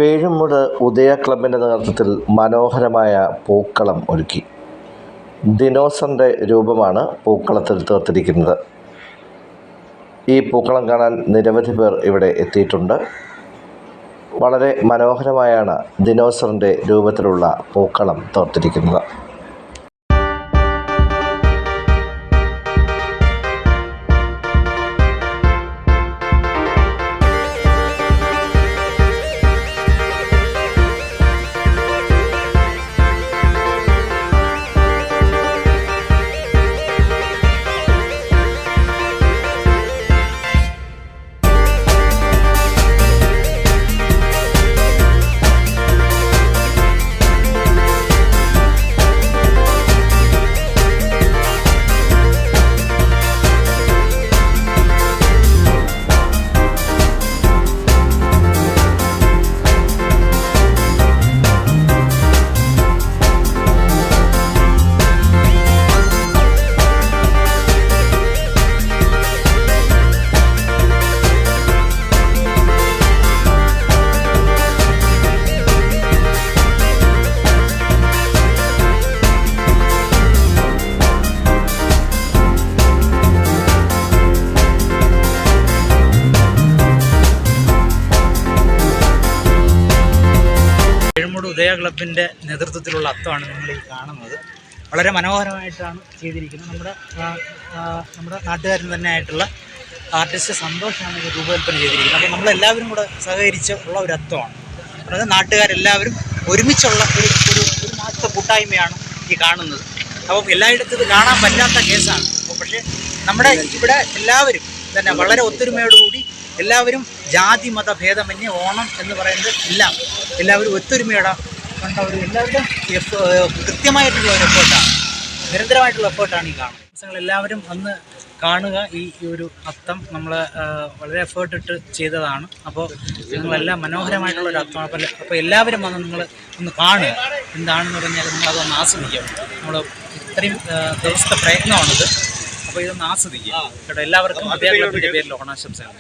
പേഴുംമൂട് ഉദയ ക്ലബിൻ്റെ നേതൃത്വത്തിൽ മനോഹരമായ പൂക്കളം ഒരുക്കി. ദിനോസറിൻ്റെ രൂപമാണ് പൂക്കളത്തിൽ തീർത്തിരിക്കുന്നത്. ഈ പൂക്കളം കാണാൻ നിരവധി പേർ ഇവിടെ എത്തിയിട്ടുണ്ട്. വളരെ മനോഹരമായാണ് ദിനോസറിൻ്റെ രൂപത്തിലുള്ള പൂക്കളം തീർത്തിരിക്കുന്നത്. പേഴുംമൂട് ഉദയ ക്ലബിൻ്റെ നേതൃത്വത്തിലുള്ള അത്തമാണ് നിങ്ങൾ ഈ കാണുന്നത്. വളരെ മനോഹരമായിട്ടാണ് ചെയ്തിരിക്കുന്നത്. നമ്മുടെ നാട്ടുകാരൻ തന്നെ ആയിട്ടുള്ള ആർട്ടിസ്റ്റ് സന്തോഷമാണ് ഇത് രൂപകൽപ്പന ചെയ്തിരിക്കുന്നത്. അപ്പോൾ നമ്മളെല്ലാവരും കൂടെ സഹകരിച്ച് ഉള്ള ഒരു അത്തമാണ്. അതായത് നാട്ടുകാരെല്ലാവരും ഒരുമിച്ചുള്ള ഒരു നാട്ടു കൂട്ടായ്മയാണ് ഈ കാണുന്നത്. അപ്പം എല്ലായിടത്തും ഇത് കാണാൻ പറ്റാത്ത കേസാണ്. പക്ഷേ നമ്മുടെ ഇവിടെ എല്ലാവരും തന്നെ വളരെ ഒത്തൊരുമയോടുകൂടി എല്ലാവരും ജാതി മത ഭേദമന്യേ ഓണം എന്ന് പറയുന്നത് എല്ലാവരും ഒത്തൊരുമയോടെ കണ്ട എല്ലാവരും കൃത്യമായിട്ടുള്ള ഒരു എഫേർട്ടാണ്, നിരന്തരമായിട്ടുള്ള എഫേർട്ടാണ് ഈ കാണുന്നത്. എല്ലാവരും വന്ന് കാണുക. ഈ ഒരു അത്തം നമ്മൾ വളരെ എഫേർട്ട് ഇട്ട് ചെയ്തതാണ്. അപ്പോൾ നിങ്ങളെല്ലാം മനോഹരമായിട്ടുള്ള ഒരു അത്തമാണ്. അപ്പോൾ എല്ലാവരും വന്ന് നിങ്ങൾ ഒന്ന് കാണുക. എന്താണെന്ന് പറഞ്ഞാൽ നിങ്ങളതൊന്ന് ആസ്വദിക്കുക. നമ്മൾ ഇത്രയും ദിവസത്തെ പ്രയത്നമാണിത്. അപ്പോൾ ഇതൊന്ന് ആസ്വദിക്കുക കേട്ടോ. എല്ലാവർക്കും ഉദയ ക്ലബിൻ്റെ പേരിൽ ഓണാശംസകൾ.